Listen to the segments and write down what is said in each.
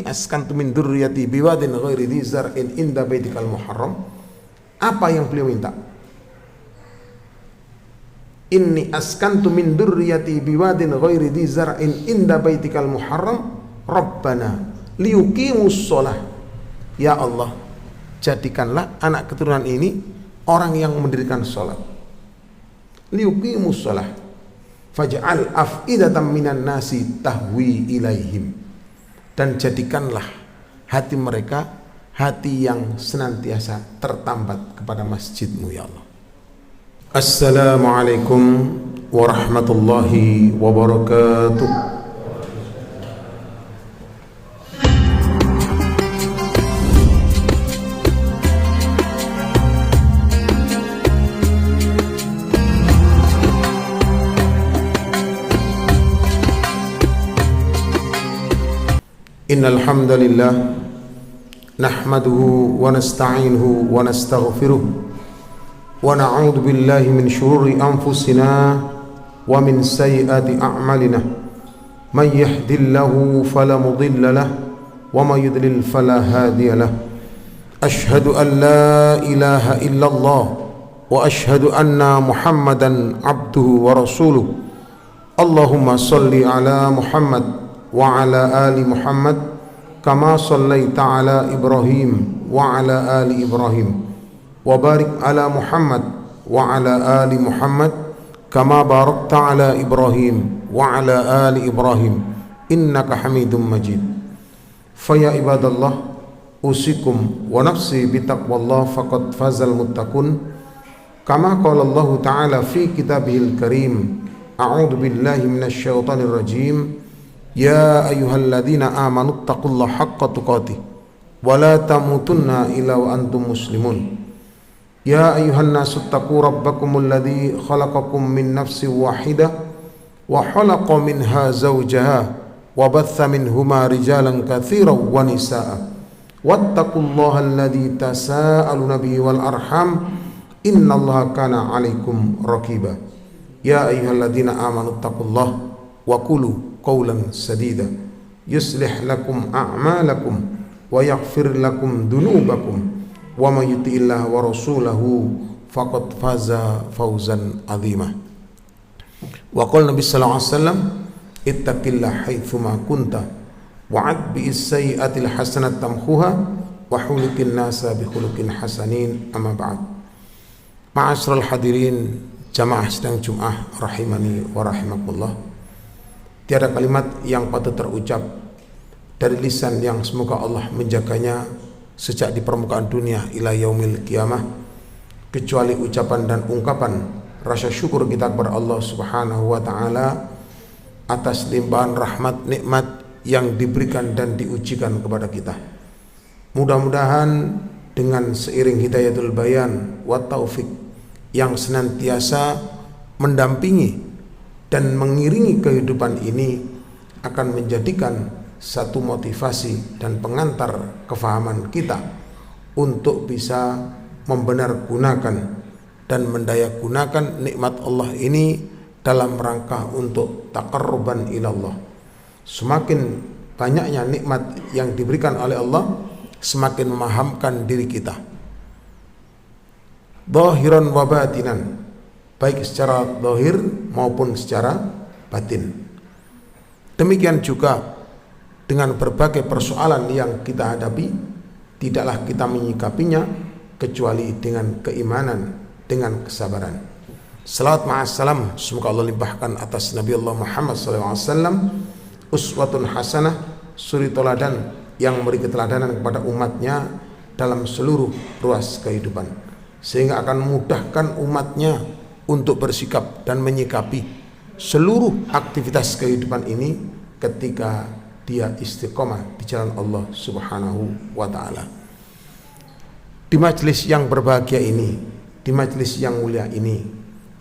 askantu min dzurriyyati biwadin ghairi dzi zar'in inda baitikal muharram. Apa yang beliau minta? Inni askantu min dzurriyyati biwadin ghairi dzi zar'in inda baitikal muharram rabbana liyuqimus shalah. Ya Allah, jadikanlah anak keturunan ini orang yang mendirikan salat. Liyuqimus shalah faj'al af'idatan minan nasi tahwi ilaihim. Dan jadikanlah hati mereka hati yang senantiasa tertambat kepada masjid-Mu ya Allah. Assalamualaikum warahmatullahi wabarakatuh. Innal hamdalillah nahmaduhu wa nasta'inuhu wa nastaghfiruh wa na'udzu billahi min shururi anfusina wa min sayyiati a'malina. May yahdihillahu fala mudilla lahu wa may yudlil fala hadiya lahu. Ashhadu an la ilaha illallah wa ashhadu anna Muhammadan abduhu wa rasuluh. Allahumma shalli ala Muhammad wa ala ali Muhammad kama shallaita ala Ibrahim wa ala ali Ibrahim wa barik ala Muhammad wa ala ali Muhammad kama barakta ala Ibrahim wa ala ali Ibrahim innaka Hamidum Majid. Faya ibadallah usikum wa nafsi bitaqwallah faqad fazal muttaqun kama qala Allah ta'ala fi kitabihil karim. A'udzu billahi minasy syaithanir rajim. Ya ayyuhalladzina amanu taqullaha haqqa tuqatih wa la tamutunna illa wa antum muslimun. Ya ayyuhan nasu taqu rabbakumul ladzi khalaqakum min nafsin wahidah wa khalaqa minha zawjaha wa batha minhuma rijalan katsiran wa nisaa'a wattaqullaha alladzi tasaaluna bihi wal arham innallaha kana 'alaikum raqiba. Ya ayyuhalladzina amanu taqullaha wa qulu qawlan sadida yuslih lakum a'malakum wa yaghfir lakum dunubakum wa may yuti'illah wa rasulahu faqad faza fawzan 'azima. Wa qala Nabi sallallahu alaihi wasallam ittaqillah haitsuma kunta wa'ad bi'is sayyi'atil hasanat tamhuha wa hulikin nasa bi khuluqin hasanin. Amma ba'd. Ma'asyiral hadirin jamaah sidang Jumat rahimani wa rahimakumullah. Tiada kalimat yang patut terucap dari lisan yang semoga Allah menjaganya sejak di permukaan dunia ila yaumil qiyamah kecuali ucapan dan ungkapan rasa syukur kita kepada Allah Subhanahu wa taala atas limpahan rahmat nikmat yang diberikan dan diujikan kepada kita. Mudah-mudahan dengan seiring hidayatul bayan wa taufik yang senantiasa mendampingi dan mengiringi kehidupan ini akan menjadikan satu motivasi dan pengantar kefahaman kita untuk bisa membenargunakan dan mendayagunakan nikmat Allah ini dalam rangka untuk taqarruban ilallah. Semakin banyaknya nikmat yang diberikan oleh Allah, semakin memahamkan diri kita zahiran wa batinan, baik secara zahir maupun secara batin. Demikian juga dengan berbagai persoalan yang kita hadapi, tidaklah kita menyikapinya kecuali dengan keimanan, dengan kesabaran. Salawat ma'assalam semoga Allah limpahkan atas Nabi Allah Muhammad SAW, uswatun hasanah, suri teladan yang memberi keteladanan kepada umatnya dalam seluruh ruas kehidupan, sehingga akan memudahkan umatnya untuk bersikap dan menyikapi seluruh aktivitas kehidupan ini ketika dia istiqomah di jalan Allah Subhanahu wa ta'ala. Di majelis yang berbahagia ini, di majelis yang mulia ini,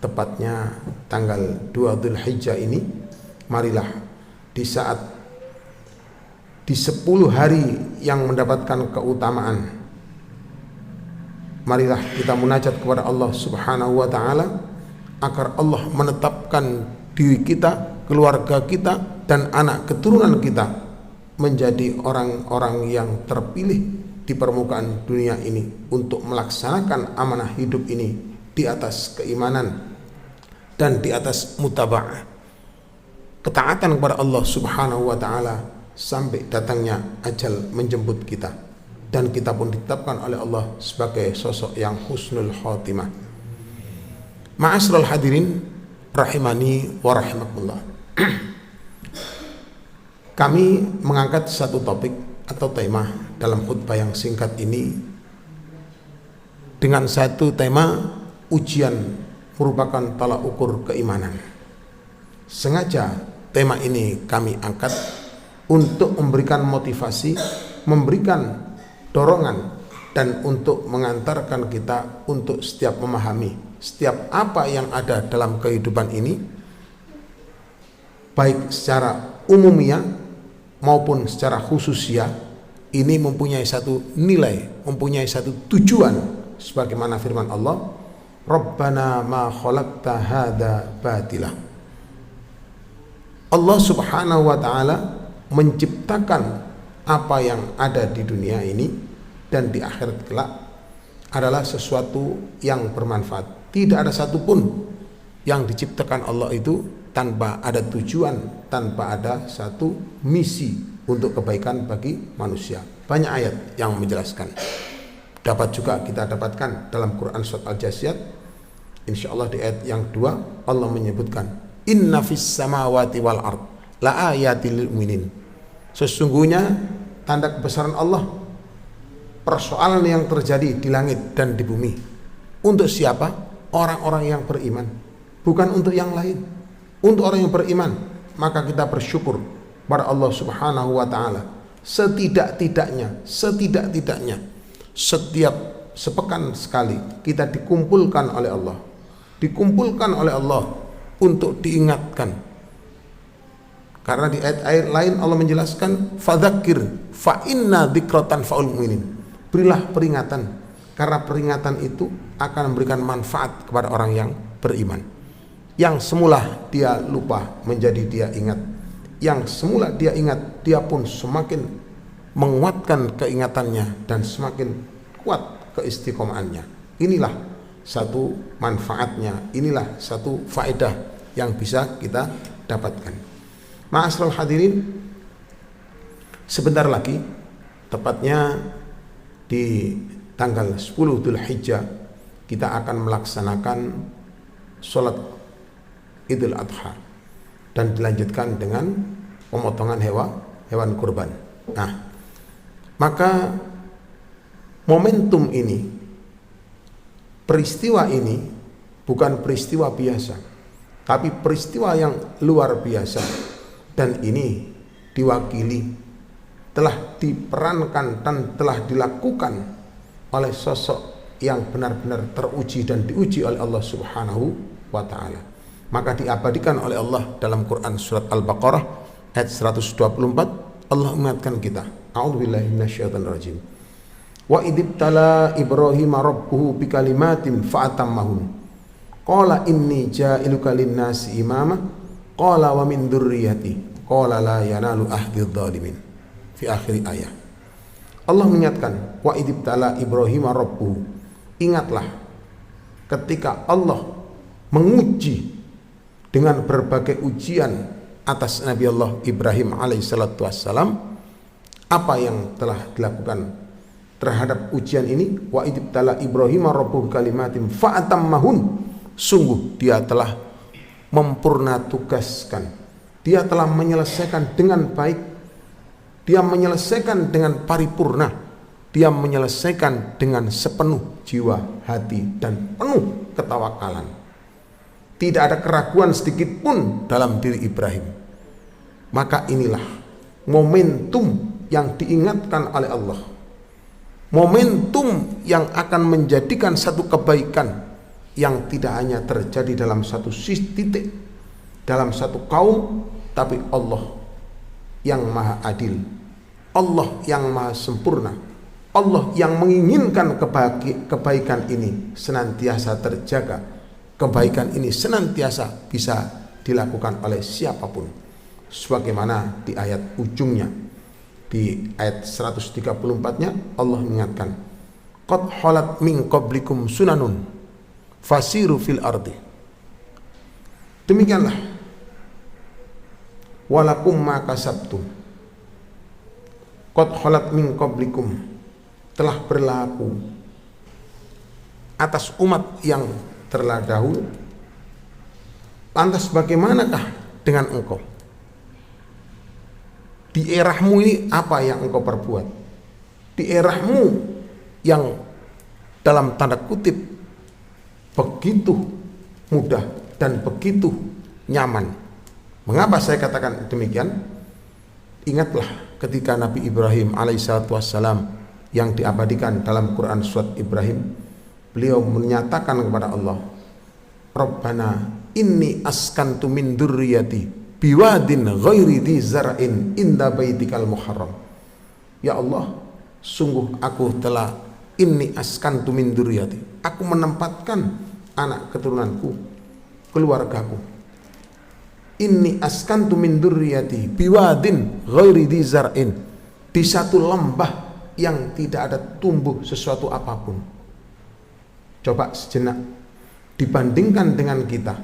tepatnya tanggal 2 Dzulhijjah ini, marilah di saat di 10 hari yang mendapatkan keutamaan, marilah kita munajat kepada Allah Subhanahu wa ta'ala agar Allah menetapkan diri kita, keluarga kita, dan anak keturunan kita menjadi orang-orang yang terpilih di permukaan dunia ini untuk melaksanakan amanah hidup ini di atas keimanan dan di atas mutaba'ah, ketaatan kepada Allah Subhanahu wa taala sampai datangnya ajal menjemput kita, dan kita pun ditetapkan oleh Allah sebagai sosok yang husnul khotimah. Ma'asyiral hadirin rahimani wa rahimakumullah. Kami mengangkat satu topik atau tema dalam khutbah yang singkat ini dengan satu tema, ujian merupakan tolak ukur keimanan. Sengaja tema ini kami angkat untuk memberikan motivasi, memberikan dorongan, dan untuk mengantarkan kita untuk setiap memahami setiap apa yang ada dalam kehidupan ini, baik secara umumnya maupun secara khususnya, ini mempunyai satu nilai, mempunyai satu tujuan, sebagaimana firman Allah, Rabbana ma khalaqta hadza batila. Allah Subhanahu wa taala menciptakan apa yang ada di dunia ini dan di akhirat kelak adalah sesuatu yang bermanfaat. Tidak ada satupun yang diciptakan Allah itu tanpa ada tujuan, tanpa ada satu misi untuk kebaikan bagi manusia. Banyak ayat yang menjelaskan. Dapat juga kita dapatkan dalam Quran surat Al-Jasiyat, insyaallah di ayat yang 2 Allah menyebutkan, Inna fis samawati wal ard la ayatil lil mu'minin. Sesungguhnya tanda kebesaran Allah, persoalan yang terjadi di langit dan di bumi. Untuk siapa? Orang-orang yang beriman, bukan untuk yang lain. Untuk orang yang beriman, maka kita bersyukur pada Allah Subhanahu wa taala. Setidak-tidaknya setiap sepekan sekali kita dikumpulkan oleh Allah. Dikumpulkan oleh Allah untuk diingatkan. Karena di ayat-ayat lain Allah menjelaskan, fadzakir fa inna dzikratan faul mu'minin. Berilah peringatan, karena peringatan itu akan memberikan manfaat kepada orang yang beriman. Yang semula dia lupa menjadi dia ingat. Yang semula dia ingat, dia pun semakin menguatkan keingatannya dan semakin kuat keistiqomahannya. Inilah satu manfaatnya, inilah satu faedah yang bisa kita dapatkan. Ma'asyiral hadirin, sebentar lagi, tepatnya di tanggal 10 Dzulhijjah, kita akan melaksanakan sholat Idul Adha dan dilanjutkan dengan pemotongan hewan kurban. Nah, maka momentum ini, peristiwa ini bukan peristiwa biasa, tapi peristiwa yang luar biasa, dan ini diwakili, telah diperankan dan telah dilakukan oleh sosok yang benar-benar teruji dan diuji oleh Allah Subhanahu wa ta'ala. Maka diabadikan oleh Allah dalam Quran surat Al-Baqarah ayat 124. Allah mengingatkan kita, a'udzubillahi minasyaitonir rajim, wa idibtala Ibrahim rabbuhu bikalimatin fa'atammahun qala inni ja'iluka linnasi imama qala wa min dzurriyyati qala la yanalu ahdidz zalimin. Fi akhir ayat Allah mengingatkan, wa idibtala Ibrahim rabbuhu, ingatlah ketika Allah menguji dengan berbagai ujian atas Nabi Allah Ibrahim alaihissalatu wassalam. Apa yang telah dilakukan terhadap ujian ini? Wa idibtala Ibrahim rabbuhu kalimatin fa'atammahun, sungguh dia telah mempurna tugaskan, dia telah menyelesaikan dengan baik, dia menyelesaikan dengan paripurna, dia menyelesaikan dengan sepenuh jiwa, hati, dan penuh ketawakalan. Tidak ada keraguan sedikit pun dalam diri Ibrahim. Maka inilah momentum yang diingatkan oleh Allah, momentum yang akan menjadikan satu kebaikan yang tidak hanya terjadi dalam satu titik, dalam satu kaum, tapi Allah yang maha adil, Allah yang maha sempurna, Allah yang menginginkan kebaikan ini senantiasa terjaga, kebaikan ini senantiasa bisa dilakukan oleh siapapun. Sebagaimana di ayat ujungnya, Di ayat 134-nya Allah mengingatkan, qad khalat min qablikum sunanun fasiru fil ardi. Demikianlah walakum ma kasabtum. Qad khalat min qablikum, telah berlaku atas umat yang telah dahulu. Lantas bagaimanakah dengan engkau? Di erahmu ini apa yang engkau perbuat? Di erahmu yang dalam tanda kutip begitu mudah dan begitu nyaman. Mengapa saya katakan demikian? Ingatlah ketika Nabi Ibrahim alaihissalatu wassalam yang diabadikan dalam Quran surat Ibrahim, beliau menyatakan kepada Allah, Rabbana inni askantu min dzurriyyati biwadin ghairi dzi zar'in inda baitikal muharram. Ya Allah, sungguh aku telah inni askantu min dzurriyyati, aku menempatkan anak keturunanku, keluargaku. Inni askantu min dzurriyyati biwadin ghairi dzi zar'in, di satu lembah yang tidak ada tumbuh sesuatu apapun. Coba sejenak dibandingkan dengan kita,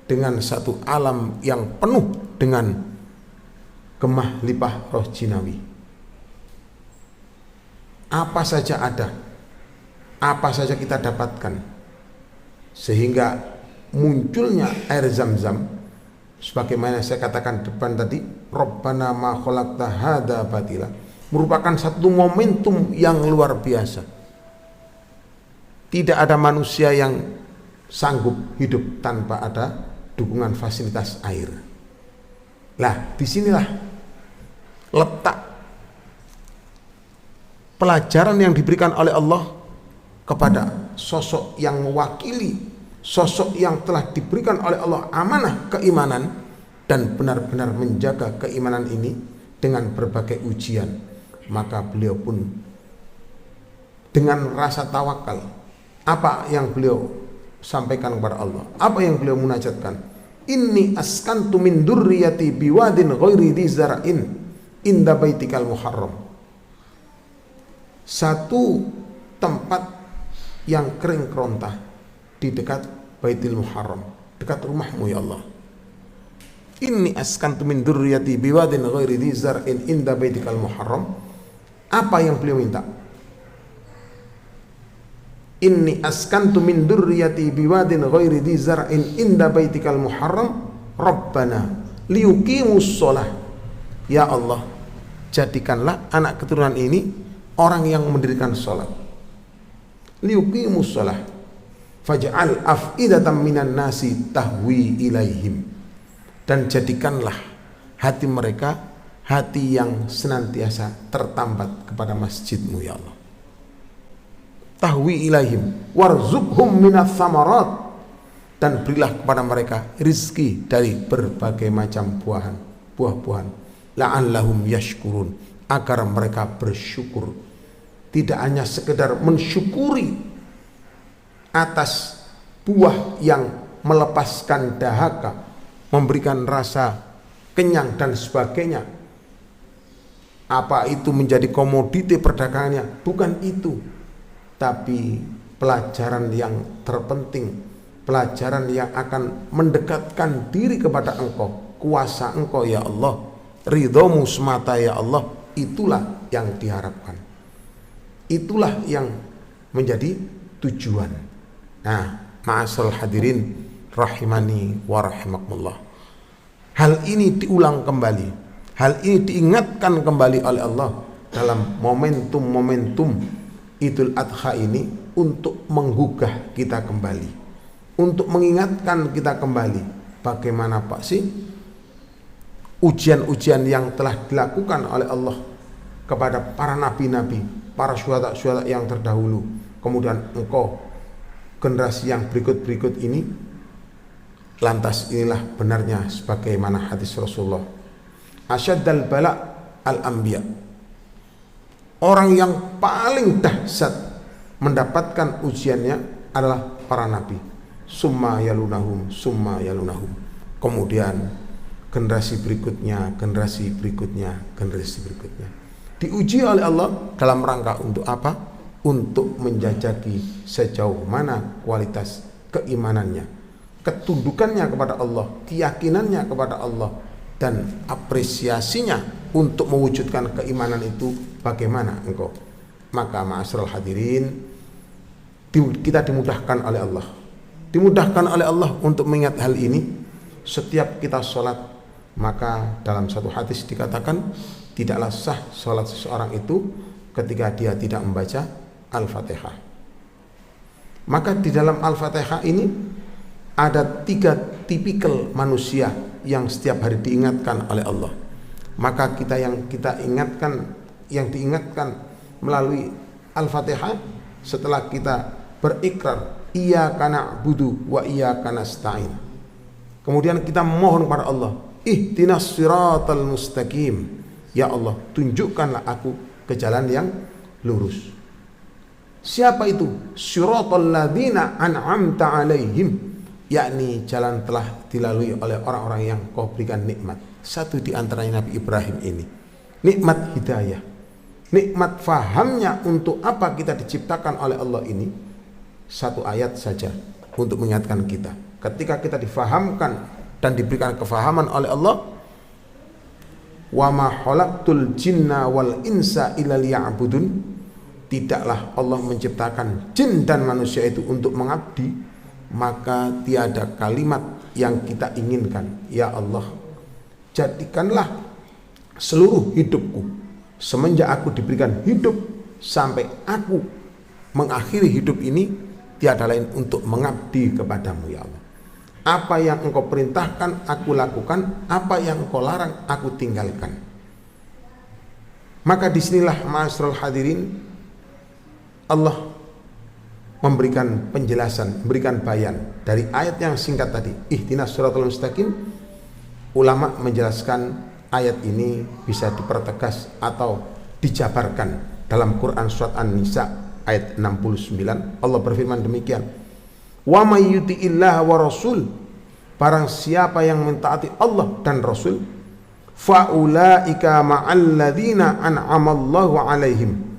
dengan satu alam yang penuh dengan gemah lipah roh jinawi. Apa saja ada, apa saja kita dapatkan, sehingga munculnya air Zam-Zam. Sebagaimana saya katakan depan tadi, Rabbana ma khalaqta hadza batila, merupakan satu momentum yang luar biasa. Tidak ada manusia yang sanggup hidup tanpa ada dukungan fasilitas air. Lah, disinilah letak pelajaran yang diberikan oleh Allah kepada sosok yang mewakili, sosok yang telah diberikan oleh Allah amanah keimanan dan benar-benar menjaga keimanan ini dengan berbagai ujian. Maka beliau pun dengan rasa tawakal, apa yang beliau sampaikan kepada Allah, apa yang beliau munajatkan, inni askantu min dzurriyyati biwadin ghairi dzi zar'in inda baitikal muharram, satu tempat yang kering kerontah di dekat Baitul Muharram, dekat rumahmu ya Allah. Inni askantu min dzurriyyati biwadin ghairi dzi zar'in inda baitikal muharram. Apa yang beliau minta? Inni askantu min dzurriyyati biwadin ghairi dzi zar'in inda baitikal muharram Rabbana liyuqimus shalah. Ya Allah, jadikanlah anak keturunan ini orang yang mendirikan salat. Liyuqimus shalah faj'al af'idatan minan nasi tahwi ilaihim, dan jadikanlah hati mereka hati yang senantiasa tertambat kepada masjidmu ya Allah. Tahwi ilaihim warzuqhum minas samarat, dan berilah kepada mereka rizki dari berbagai macam buah-buahan, la'allahum yashkurun, agar mereka bersyukur. Tidak hanya sekedar mensyukuri atas buah yang melepaskan dahaga, memberikan rasa kenyang dan sebagainya, apa itu menjadi komoditi perdagangannya, bukan itu. Tapi pelajaran yang terpenting, pelajaran yang akan mendekatkan diri kepada Engkau, kuasa Engkau ya Allah, ridhomu semata ya Allah, itulah yang diharapkan, itulah yang menjadi tujuan. Nah, ma'asal hadirin rahimani wa rahimakumullah, hal ini diulang kembali, hal ini diingatkan kembali oleh Allah dalam momentum-momentum Idul Adha ini untuk menggugah kita kembali, untuk mengingatkan kita kembali bagaimana Pak sih ujian-ujian yang telah dilakukan oleh Allah kepada para nabi-nabi, para syuhada-syuhada yang terdahulu. Kemudian engkau generasi yang berikut-berikut ini, lantas inilah benarnya sebagaimana hadis Rasulullah, asyaddal bala al-anbiya, orang yang paling dahsyat mendapatkan ujiannya adalah para nabi, summa yalunahum, kemudian generasi berikutnya, generasi berikutnya, generasi berikutnya. Diuji oleh Allah dalam rangka untuk apa? Untuk menjajaki sejauh mana kualitas keimanannya, ketundukannya kepada Allah, keyakinannya kepada Allah, dan apresiasinya untuk mewujudkan keimanan itu bagaimana engkau. Maka ma'asyiral hadirin, kita dimudahkan oleh Allah. Dimudahkan oleh Allah untuk mengingat hal ini setiap kita sholat. Maka dalam satu hadis dikatakan tidaklah sah sholat seseorang itu ketika dia tidak membaca Al-Fatihah. Maka di dalam Al-Fatihah ini ada 3 tipikal manusia yang setiap hari diingatkan oleh Allah. Maka yang diingatkan melalui Al-Fatihah setelah kita berikrar iyyaka na'budu wa iyyaka nasta'in. Kemudian kita mohon kepada Allah, ihdinas siratal mustaqim. Ya Allah, tunjukkanlah aku ke jalan yang lurus. Siapa itu? Siratal ladzina an'amta alaihim, yakni jalan telah dilalui oleh orang-orang yang Kau berikan nikmat. Satu di antaranya Nabi Ibrahim ini, nikmat hidayah, nikmat fahamnya untuk apa kita diciptakan oleh Allah ini. Satu ayat saja untuk mengingatkan kita. Ketika kita difahamkan dan diberikan kefahaman oleh Allah, wa ma khalaqtul jinna wal insa illa liya'budun, tidaklah Allah menciptakan jin dan manusia itu untuk mengabdi. Maka tiada kalimat yang kita inginkan, ya Allah, jadikanlah seluruh hidupku semenjak aku diberikan hidup sampai aku mengakhiri hidup ini, tiada lain untuk mengabdi kepadamu, ya Allah. Apa yang Engkau perintahkan aku lakukan, apa yang Engkau larang aku tinggalkan. Maka disinilah ma'asyiral hadirin, Allah memberikan penjelasan, memberikan bayan dari ayat yang singkat tadi, ihdinas siratal mustaqim. Ulama menjelaskan ayat ini bisa dipertegas atau dijabarkan dalam Quran surat An-Nisa ayat 69. Allah berfirman demikian, wa may yuti'illah wa rasul, barang siapa yang mentaati Allah dan Rasul, fa ulaika ma'al ladzina an'amallahu alaihim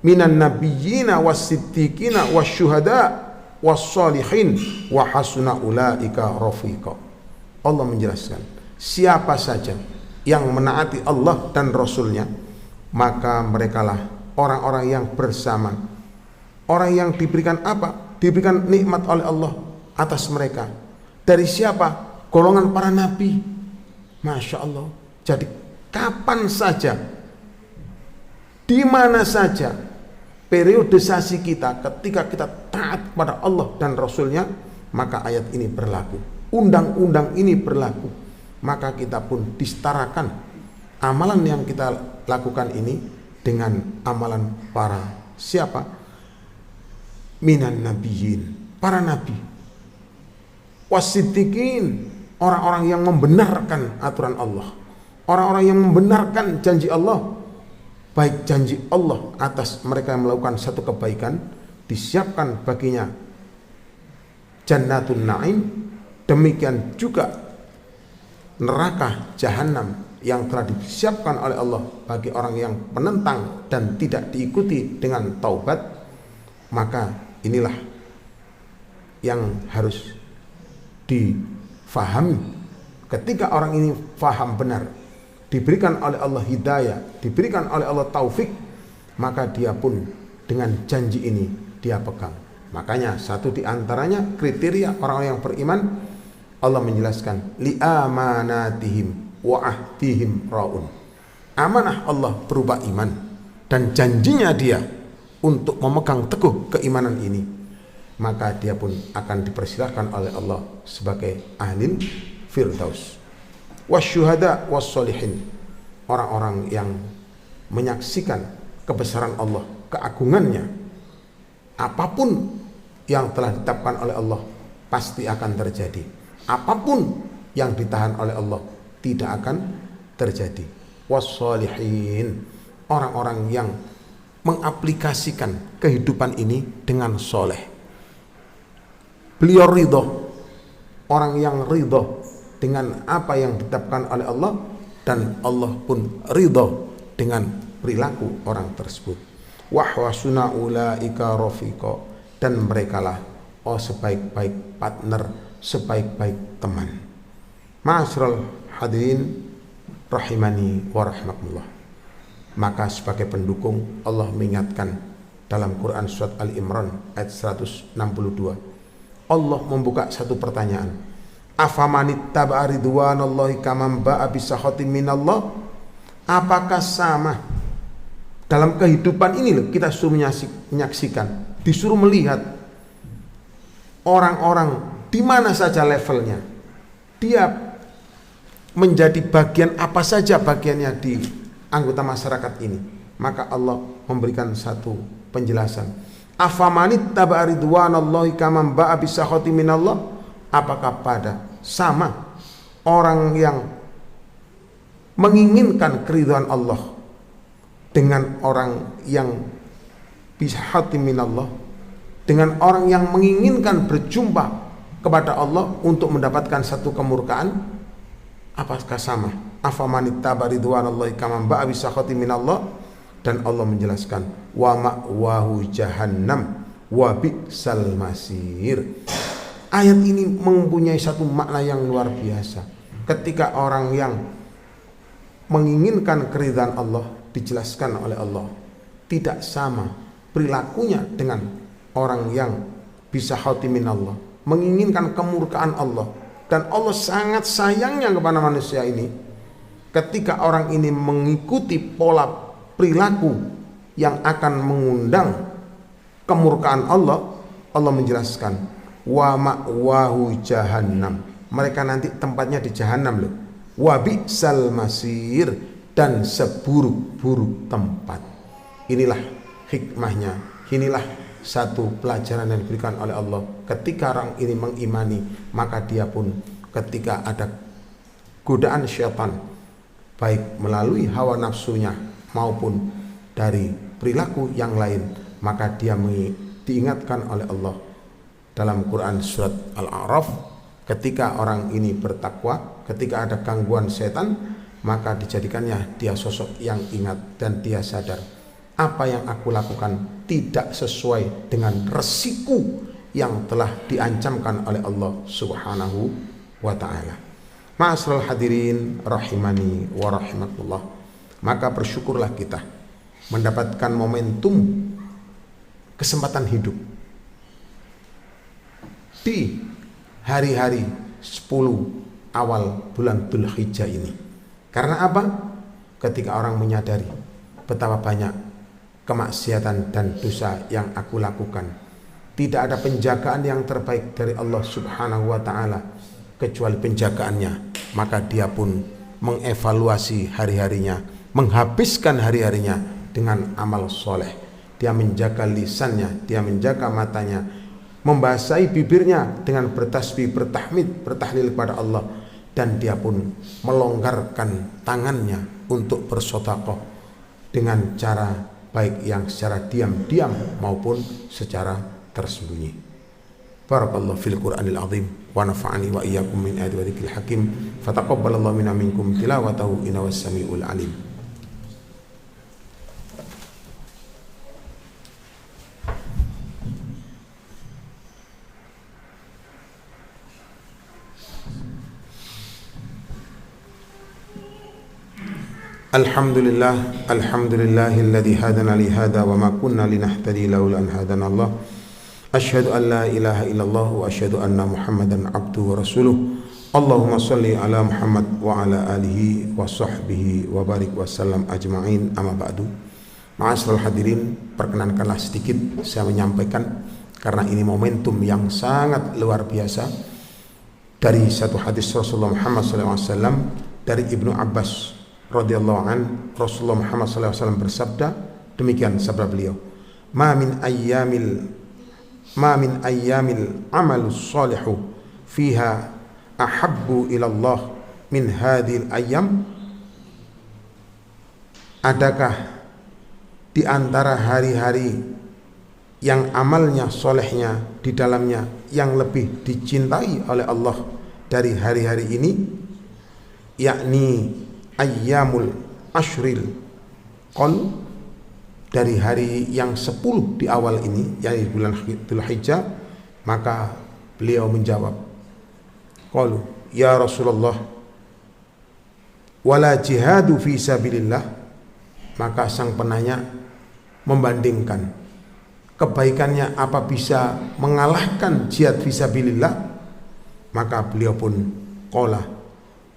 minan nabiyyina was-siddiqina wasyuhada was-sholihin wa hasuna ulaika rafiqa. Allah menjelaskan, siapa saja yang menaati Allah dan Rasulnya, maka merekalah orang-orang yang bersama, orang yang diberikan apa? Diberikan nikmat oleh Allah atas mereka. Dari siapa? Golongan para nabi. Masya Allah. Jadi kapan saja, di mana saja, periodisasi kita ketika kita taat kepada Allah dan Rasulnya, maka ayat ini berlaku, undang-undang ini berlaku. Maka kita pun disetarakan amalan yang kita lakukan ini dengan amalan para siapa? Minan nabiyyin, para nabi, wasiddiqin, orang-orang yang membenarkan aturan Allah, orang-orang yang membenarkan janji Allah. Baik janji Allah atas mereka yang melakukan satu kebaikan, disiapkan baginya jannatun na'im, demikian juga neraka jahanam yang telah disiapkan oleh Allah bagi orang yang menentang dan tidak diikuti dengan taubat. Maka inilah yang harus difahami. Ketika orang ini faham benar, diberikan oleh Allah hidayah, diberikan oleh Allah taufik, maka dia pun dengan janji ini dia pegang. Makanya satu di antaranya kriteria orang yang beriman, Allah menjelaskan li amanatihim wa ahdihim raun. Amanah Allah berupa iman dan janjinya dia untuk memegang teguh keimanan ini, maka dia pun akan dipersilahkan oleh Allah sebagai ahli firdaus. Wasyuhada wassolihin, orang-orang yang menyaksikan kebesaran Allah, keagungannya. Apapun yang telah ditetapkan oleh Allah pasti akan terjadi. Apapun yang ditahan oleh Allah tidak akan terjadi. Wassolihin, orang-orang yang mengaplikasikan kehidupan ini dengan soleh. Beliau ridho, orang yang ridho dengan apa yang ditetapkan oleh Allah, dan Allah pun ridho dengan perilaku orang tersebut. Wa hasuna ulaika rafiqa, dan merekalah sebaik-baik partner, sebaik-baik teman. Ma'asyiral hadirin rahimani wa rahmatullah. Maka sebagai pendukung, Allah mengingatkan dalam Quran surat Al-Imran ayat 162. Allah membuka satu pertanyaan. Afamanittaba'a ridwanallahi kaman ba'a bisakhatin minallah. Apakah sama dalam kehidupan ini loh, kita suruh menyaksikan, disuruh melihat orang-orang di mana saja levelnya, dia menjadi bagian apa saja bagiannya di anggota masyarakat ini. Maka Allah memberikan satu penjelasan. Afamanittaba'a ridwanallahi kaman ba'a bisakhatin minallah. Apakah pada sama orang yang menginginkan keridhaan Allah dengan orang yang bisakhatin minallah, dengan orang yang menginginkan berjumpa kepada Allah untuk mendapatkan satu kemurkaan? Apakah sama? Afamanittaba'a ridwanallahi kaman ba'a bisakhatin minallah. Dan Allah menjelaskan, wa ma'wahu jahannam wa bi'sal masir. Ayat ini mempunyai satu makna yang luar biasa. Ketika orang yang menginginkan keridhaan Allah, dijelaskan oleh Allah, tidak sama perilakunya dengan orang yang bisa khatimin Allah, menginginkan kemurkaan Allah. Dan Allah sangat sayangnya kepada manusia ini ketika orang ini mengikuti pola perilaku yang akan mengundang kemurkaan Allah. Allah menjelaskan, wa ma'wahu jahannam, mereka nanti tempatnya di jahannam loh. Wa bi'sal masir, dan seburuk-buruk tempat. Inilah hikmahnya, inilah satu pelajaran yang diberikan oleh Allah. Ketika orang ini mengimani, maka dia pun ketika ada godaan syaitan, baik melalui hawa nafsunya maupun dari perilaku yang lain, maka dia diingatkan oleh Allah dalam Quran surat Al-A'raf, ketika orang ini bertakwa, ketika ada gangguan setan, maka dijadikannya dia sosok yang ingat dan dia sadar, apa yang aku lakukan tidak sesuai dengan resiko yang telah diancamkan oleh Allah Subhanahu wa ta'ala. Ma'asyiral hadirin rahimani wa rahimakumullah. Maka bersyukurlah kita mendapatkan momentum kesempatan hidup di hari-hari 10 awal bulan Dzulhijjah ini. Karena apa? Ketika orang menyadari betapa banyak kemaksiatan dan dosa yang aku lakukan, tidak ada penjagaan yang terbaik dari Allah Subhanahu wa ta'ala kecuali penjagaannya, maka dia pun mengevaluasi hari-harinya, menghabiskan hari-harinya dengan amal soleh. Dia menjaga lisannya, dia menjaga matanya, membasahi bibirnya dengan bertasbih, bertahmid, bertahlil kepada Allah, dan dia pun melonggarkan tangannya untuk bersedekah dengan cara baik yang secara diam-diam maupun secara tersembunyi. Barakallahu fil Qur'anil azim wa nafa'ani wa iyyakum min ayati wa dzikril hakim. Fataqabbalallahu minna minkum tilawatahu innahu was-sami'ul alim. Alhamdulillahilladzi hadana li hadza wa ma kunna linahtadi laula an hadana Allah. Asyhadu an la ilaha illallah wa asyhadu anna Muhammadan abduhu wa rasuluh. Allahumma shalli ala Muhammad wa ala alihi wa sahbihi wa barik wa sallam ajma'in, amma ba'du. Ma'asyiral hadirin, perkenankanlah sedikit saya menyampaikan, karena ini momentum yang sangat luar biasa, dari satu hadis Rasulullah Muhammad SAW dari Ibnu Abbas radhiyallahu an. Rasulullah Muhammad SAW bersabda, demikian sabda beliau, ma min ayyamil amalus salihu fiha ahabbu ilallah min hadhil ayyam. Adakah di antara hari-hari yang amalnya solehnya di dalamnya yang lebih dicintai oleh Allah dari hari-hari ini, yakni ayyamul ashril Qalu, dari hari yang 10 di awal ini, yaitu bulan Dzulhijjah, maka beliau menjawab, qalu ya Rasulullah wala jihadu fi sabilillah. Maka sang penanya membandingkan kebaikannya apa bisa mengalahkan jihad fi sabilillah. Maka beliau pun qala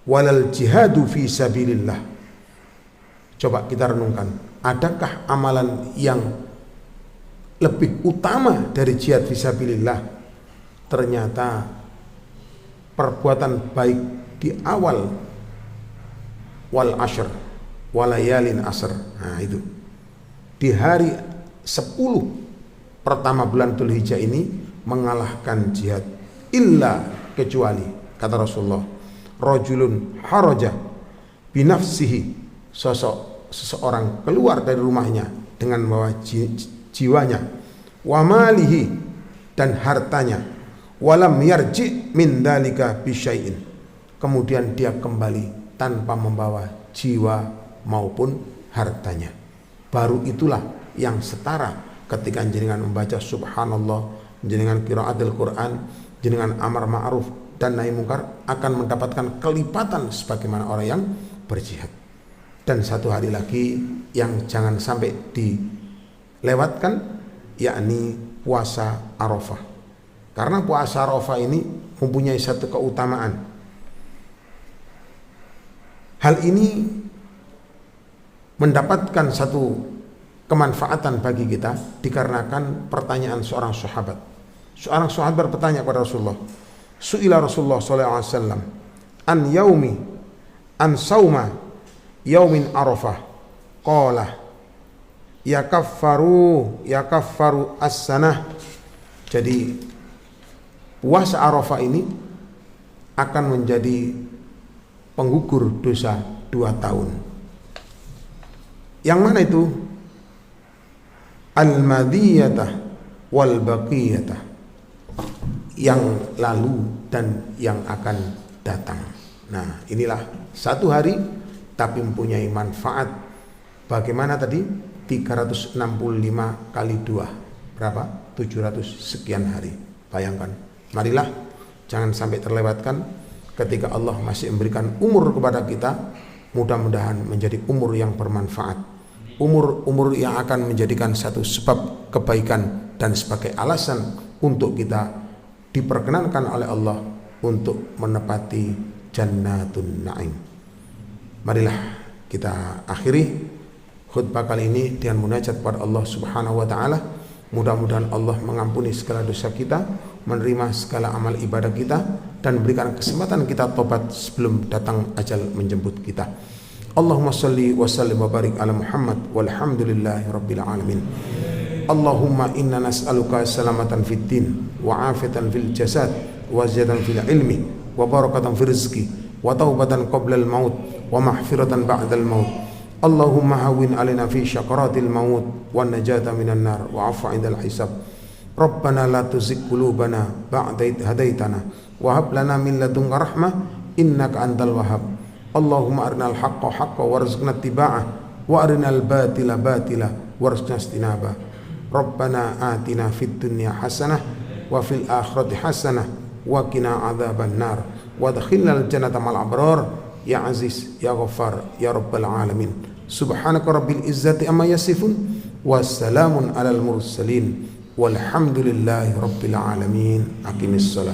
walal jihadu fi sabilillah. Coba kita renungkan, adakah amalan yang lebih utama dari jihad fi sabilillah? Ternyata perbuatan baik di awal wal ashr walayalin asr. Nah itu di hari 10 pertama bulan Dzulhijjah ini mengalahkan jihad. Illa, kecuali kata Rasulullah, rajulun haraja binafsihi, seseorang keluar dari rumahnya dengan membawa jiwanya, wa malihi, dan hartanya, walam yarji min dalika bisyai'in, kemudian dia kembali tanpa membawa jiwa maupun hartanya. Baru itulah yang setara ketika jenengan membaca subhanallah, jenengan qiraatul Quran, jenengan amar ma'ruf dan nahi mungkar, akan mendapatkan kelipatan sebagaimana orang yang berjihad. Dan satu hari lagi yang jangan sampai dilewatkan, yakni puasa Arafah. Karena puasa Arafah ini mempunyai satu keutamaan. Hal ini mendapatkan satu kemanfaatan bagi kita dikarenakan pertanyaan seorang sahabat. Seorang sahabat bertanya kepada Rasulullah, su'ila Rasulullah SAW an yaumi an sauma yaumin Arafah, qala yakaffaru as-sanah. Jadi puasa Arafah ini akan menjadi penggugur dosa 2 tahun. Yang mana itu? Al-madiyatah wal baqiyatah, yang lalu dan yang akan datang. Nah, inilah satu hari tapi mempunyai manfaat. Bagaimana tadi? 365 kali 2 berapa? 700 sekian hari. Bayangkan. Marilah jangan sampai terlewatkan ketika Allah masih memberikan umur kepada kita. Mudah-mudahan menjadi umur yang bermanfaat, umur yang akan menjadikan satu sebab kebaikan dan sebagai alasan untuk kita diperkenankan oleh Allah untuk menepati Jannatun Na'im. Marilah kita akhiri khutbah kali ini dengan munajat kepada Allah Subhanahu wa taala. Mudah-mudahan Allah mengampuni segala dosa kita, menerima segala amal ibadah kita, dan memberikan kesempatan kita tobat sebelum datang ajal menjemput kita. Allahumma salli wa sallim wa barik ala Muhammad walhamdulillahi rabbil alamin. Allahumma inna nas'aluka salamatan fid din wa afiyatan fil jasad wa ziyadatan fil ilmi wa barakatan fil rizqi wa taubatan qabla al maut wa mahfiratan ba'da al maut. Allahumma hawwin alaina fi syakaratil maut wa najata minan nar wa 'afwa 'indal hisab. Rabbana la tuzigh qulubana ba'da idh hadaitana wa hab lana min ladunka rahmah innaka antal wahhab. Allahumma arinal haqqa haqqan warzuqna ittiba'ah wa arinal batila batila warzuqna istinabah. Rabbana atina fid dunya hasanah wa fil akhirati hasanah wa qina adzaban nar wa adkhilnal jannata ma'al abrar ya aziz ya ghaffar ya rabbal alamin. Subhanaka rabbil izzati amma yasifun wassalamun alal mursalin walhamdulillahi rabbil alamin. Aqimis shalah.